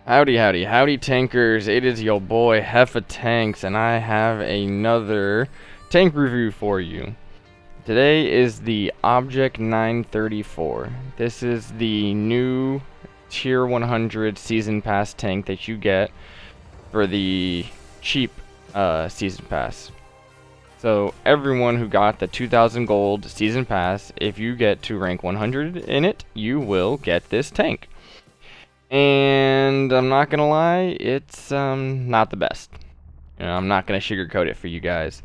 Howdy, howdy, howdy, tankers. It is your boy Heffa Tanks, and I have another tank review for you. Today is the Object 934. This is the new Tier 100 Season Pass tank that you get for the cheap Season Pass. So everyone who got the 2000 gold Season Pass, if you get to rank 100 in it, you will get this tank. And I'm not gonna lie, it's not the best. I'm not gonna sugarcoat it for you guys.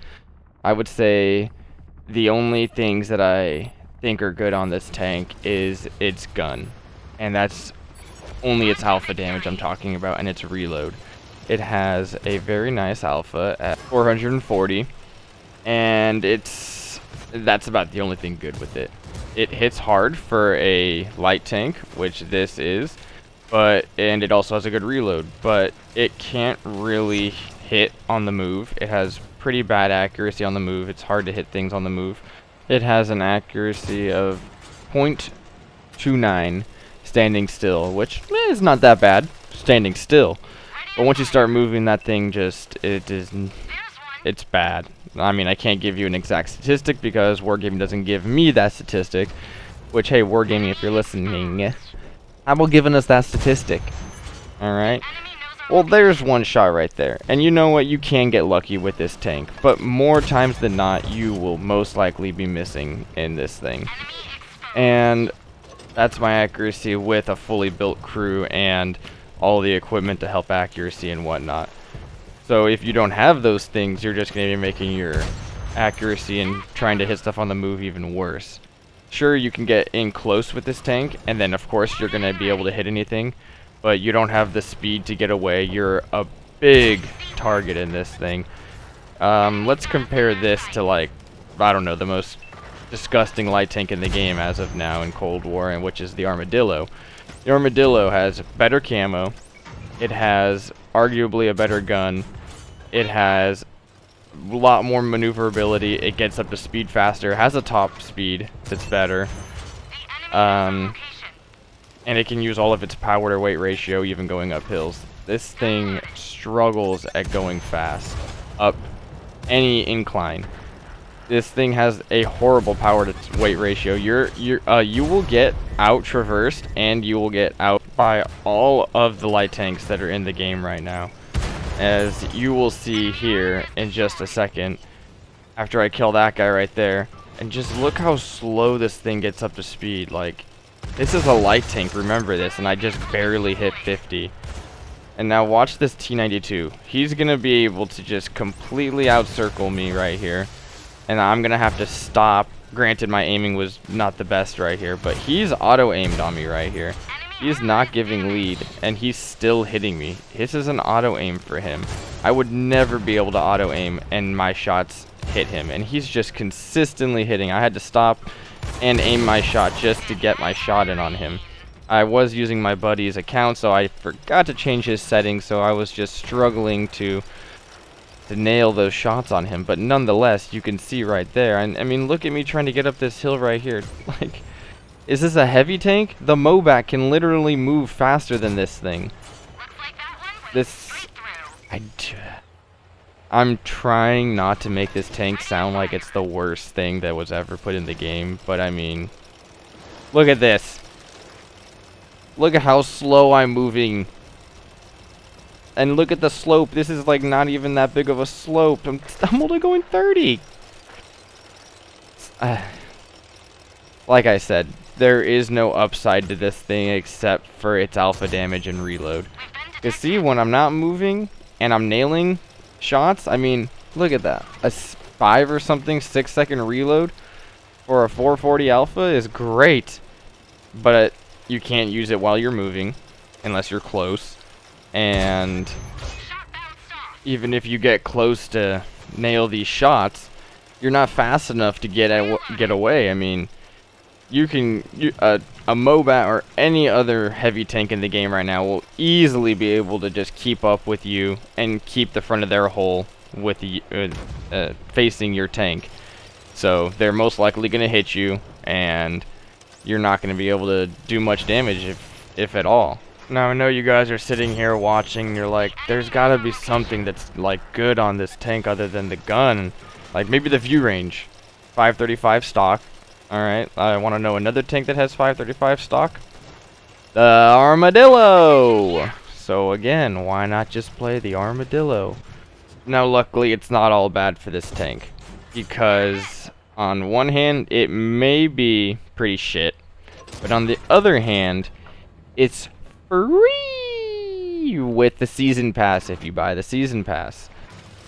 I would say the only things that I think are good on this tank is its gun, and that's only its alpha damage I'm talking about, and its reload. It has a very nice alpha at 440, and that's about the only thing good with it. It hits hard for a light tank, which this is. And it also has a good reload, but it can't really hit on the move. It has pretty bad accuracy on the move. It's hard to hit things on the move. It has an accuracy of 0.29 standing still, which is not that bad, standing still. But once you start moving, that thing it's bad. I mean, I can't give you an exact statistic because Wargaming doesn't give me that statistic, which, hey, Wargaming, if you're listening, how about giving us that statistic? Alright. Well, there's one shot right there. And you know what? You can get lucky with this tank. But more times than not, you will most likely be missing in this thing. And that's my accuracy with a fully built crew and all the equipment to help accuracy and whatnot. So if you don't have those things, you're just going to be making your accuracy and trying to hit stuff on the move even worse. Sure, you can get in close with this tank, and then of course you're going to be able to hit anything, but you don't have the speed to get away. You're a big target in this thing. Let's compare this to, like, I don't know, the most disgusting light tank in the game as of now in Cold War, and which is the Armadillo. The Armadillo has better camo, it has arguably a better gun, it has a lot more maneuverability, it gets up to speed faster, has a top speed that's better, and it can use all of its power to weight ratio even going up hills. This thing struggles at going fast up any incline. This thing has a horrible power to weight ratio. You will get out traversed, and you will get out by all of the light tanks that are in the game right now, as you will see here in just a second after I kill that guy right there. And just look how slow this thing gets up to speed. Like, this is a light tank, remember this, and I just barely hit 50. And now watch this T92. He's gonna be able to just completely outcircle me right here, and I'm gonna have to stop. Granted, my aiming was not the best right here, but he's auto-aimed on me right here. He's not giving lead, and he's still hitting me. This is an auto-aim for him. I would never be able to auto-aim and my shots hit him, and he's just consistently hitting. I had to stop and aim my shot just to get my shot in on him. I was using my buddy's account, so I forgot to change his settings, so I was just struggling to nail those shots on him. But nonetheless, you can see right there, and I mean, look at me trying to get up this hill right here. Like, is this a heavy tank? The Mobat can literally move faster than this thing. I'm trying not to make this tank sound like it's the worst thing that was ever put in the game, but I mean, look at this. Look at how slow I'm moving. And look at the slope. This is like not even that big of a slope. I'm only going 30. Like I said, there is no upside to this thing except for its alpha damage and reload. You see, when I'm not moving and I'm nailing shots, I mean, look at that. A 5 or something 6-second reload for a 440 alpha is great, but you can't use it while you're moving unless you're close. And even if you get close to nail these shots, you're not fast enough to get away. I mean, a Mobat or any other heavy tank in the game right now will easily be able to just keep up with you and keep the front of their hull with the facing your tank. So they're most likely going to hit you, and you're not going to be able to do much damage if at all. Now I know you guys are sitting here watching, you're like, there's gotta be something that's like good on this tank other than the gun. Like maybe the view range. 535 stock. Alright, I want to know another tank that has 535 stock. The Armadillo! So again, why not just play the Armadillo? Now luckily it's not all bad for this tank. Because on one hand, it may be pretty shit. But on the other hand, it's free with the season pass if you buy the season pass.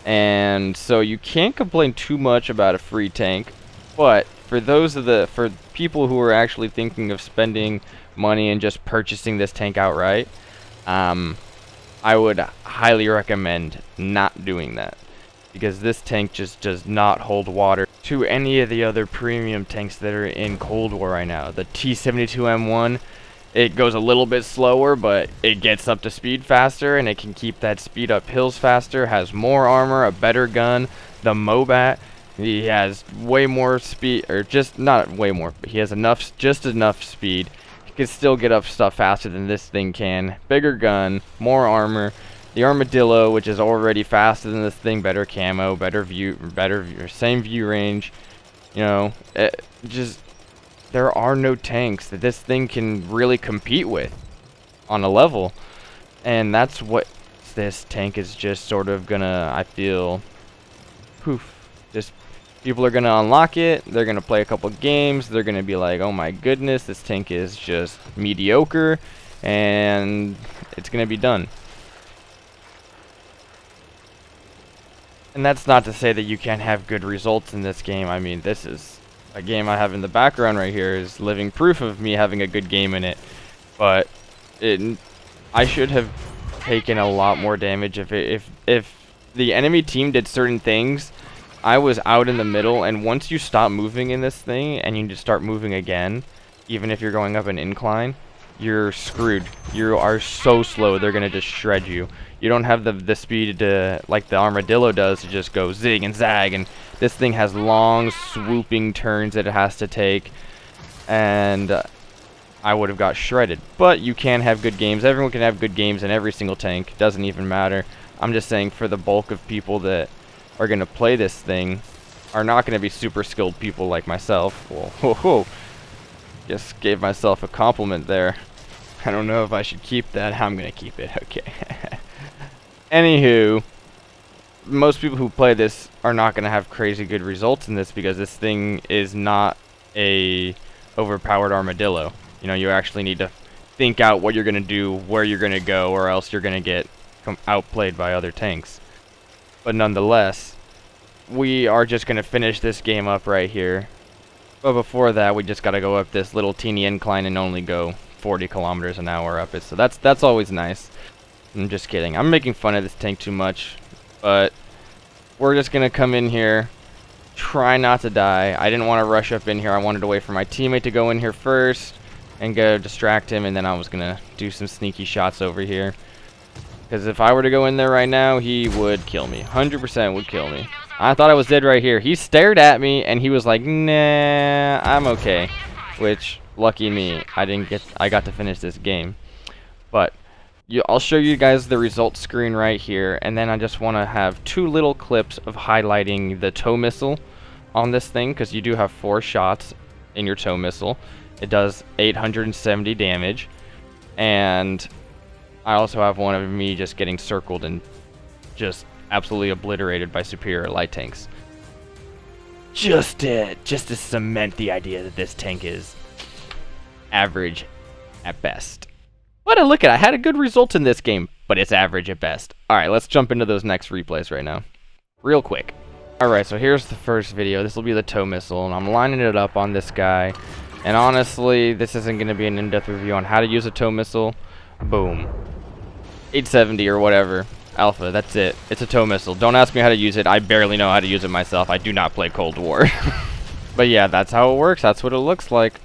And so you can't complain too much about a free tank, but for people who are actually thinking of spending money and just purchasing this tank outright, I would highly recommend not doing that, because this tank just does not hold water to any of the other premium tanks that are in Cold War right now. The T-72M1, it goes a little bit slower, but it gets up to speed faster, and it can keep that speed up hills faster, has more armor, a better gun. The Mobat, he has way more speed, or just not way more, but he has just enough speed. He can still get up stuff faster than this thing can. Bigger gun, more armor. The Armadillo, which is already faster than this thing, better camo, same view range. You know, there are no tanks that this thing can really compete with on a level, and that's what this tank is just sort of gonna, I feel, just people are gonna unlock it, they're gonna play a couple games, they're gonna be like, oh my goodness, this tank is just mediocre, and it's gonna be done. And that's not to say that you can't have good results in this game. I mean, this is a game I have in the background right here is living proof of me having a good game in it. But I should have taken a lot more damage if the enemy team did certain things. I was out in the middle, and once you stop moving in this thing and you just start moving again, even if you're going up an incline, you're screwed. You are so slow, they're gonna just shred you. You don't have the speed to, like the Armadillo does, to just go zig and zag, and this thing has long swooping turns that it has to take, and I would have got shredded. But you can have good games. Everyone can have good games in every single tank. Doesn't even matter. I'm just saying, for the bulk of people that are gonna play this thing are not gonna be super skilled people like myself. Whoa. Just gave myself a compliment there. I don't know if I should keep that. I'm gonna keep it. Okay. Anywho, most people who play this are not gonna have crazy good results in this, because this thing is not a overpowered Armadillo. You know, you actually need to think out what you're gonna do, where you're gonna go, or else you're gonna get outplayed by other tanks. But nonetheless, we are just gonna finish this game up right here. But before that, we just gotta go up this little teeny incline and only go 40 kilometers an hour up it. So that's always nice. I'm just kidding. I'm making fun of this tank too much. But we're just gonna come in here, try not to die. I didn't want to rush up in here. I wanted to wait for my teammate to go in here first and go distract him, and then I was gonna do some sneaky shots over here. Because if I were to go in there right now, he would kill me. 100% would kill me. I thought I was dead right here. He stared at me and he was like, nah, I'm okay. Which, lucky me, I got to finish this game. But I'll show you guys the results screen right here, and then I just want to have two little clips of highlighting the tow missile on this thing, because you do have 4 shots in your tow missile. It does 870 damage, and I also have one of me just getting circled and just absolutely obliterated by superior light tanks. Just to cement the idea that this tank is average at best. But look at it, I had a good result in this game, but it's average at best. Alright, let's jump into those next replays right now. Real quick. Alright, so here's the first video. This will be the tow missile, and I'm lining it up on this guy. And honestly, this isn't going to be an in-depth review on how to use a tow missile. Boom. 870 or whatever. Alpha, that's it. It's a tow missile. Don't ask me how to use it. I barely know how to use it myself. I do not play Cold War. But yeah, that's how it works. That's what it looks like.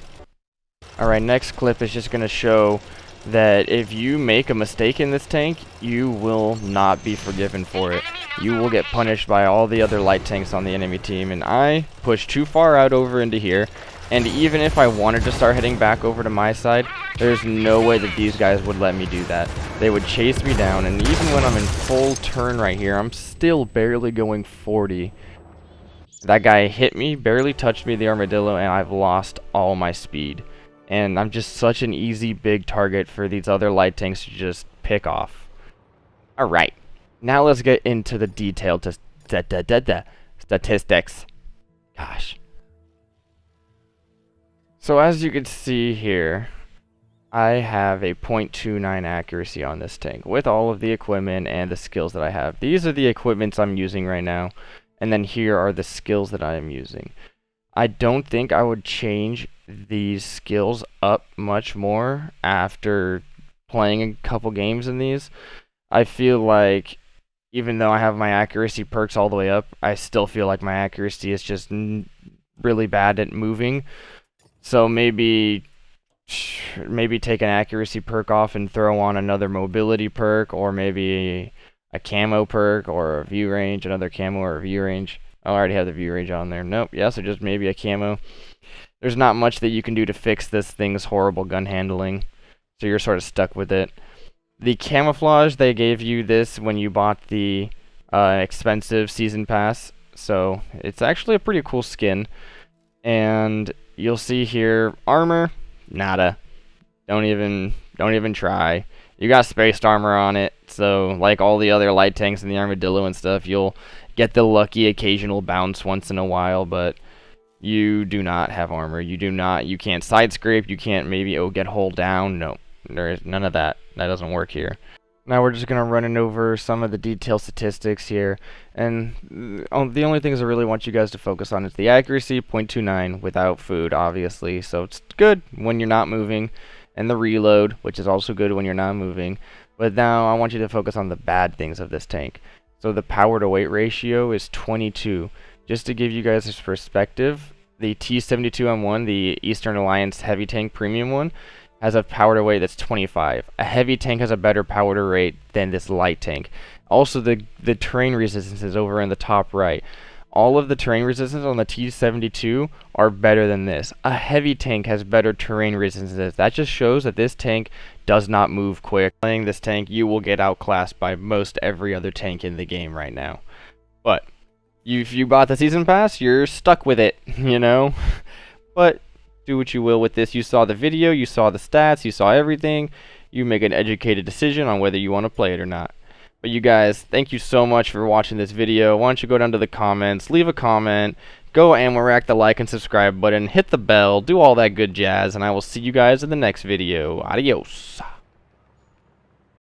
Alright, next clip is just going to show that if you make a mistake in this tank, you will not be forgiven for it. You will get punished by all the other light tanks on the enemy team, and I pushed too far out over into here, And even if I wanted to start heading back over to my side, there's no way that these guys would let me do that. They would chase me down, and even when I'm in full turn right here, I'm still barely going 40. That guy hit me, barely touched me, the armadillo, and I've lost all my speed. And I'm just such an easy big target for these other light tanks to just pick off. Alright, now let's get into the detailed statistics. Gosh. So as you can see here, I have a .29 accuracy on this tank with all of the equipment and the skills that I have. These are the equipments I'm using right now, and then here are the skills that I am using. I don't think I would change these skills up much more after playing a couple games in these. I feel like even though I have my accuracy perks all the way up, I still feel like my accuracy is just really bad at moving. So maybe take an accuracy perk off and throw on another mobility perk, or maybe a camo perk or a view range, another camo or a view range. I already have the view range on there. Nope, yeah, so just maybe a camo. There's not much that you can do to fix this thing's horrible gun handling, so you're sort of stuck with it. The camouflage, they gave you this when you bought the expensive season pass, so it's actually a pretty cool skin. And you'll see here, armor, nada. Don't even try. You got spaced armor on it, so like all the other light tanks and the armadillo and stuff, you'll get the lucky occasional bounce once in a while, but you do not have armor. You can't side scrape, you can't maybe get hull down. No, there is none of that. That doesn't work here. Now we're just going to run over some of the detailed statistics here, and the only things I really want you guys to focus on is the accuracy, .29 without food, obviously, so it's good when you're not moving, and the reload, which is also good when you're not moving. But now I want you to focus on the bad things of this tank. So the power to weight ratio is 22. Just to give you guys this perspective, the T72M1, the Eastern Alliance heavy tank premium one, has a power to weight that's 25. A heavy tank has a better power to weight than this light tank. Also, the terrain resistance is over in the top right. All of the terrain resistance on the T72 are better than this. A heavy tank has better terrain resistance. That just shows that this tank does not move quick. Playing this tank, you will get outclassed by most every other tank in the game right now. But if you bought the season pass, you're stuck with it, you know? But do what you will with this. You saw the video, you saw the stats, you saw everything. You make an educated decision on whether you want to play it or not. But you guys, thank you so much for watching this video. Why don't you go down to the comments, leave a comment, go and rack the like and subscribe button, hit the bell, do all that good jazz, and I will see you guys in the next video. Adios.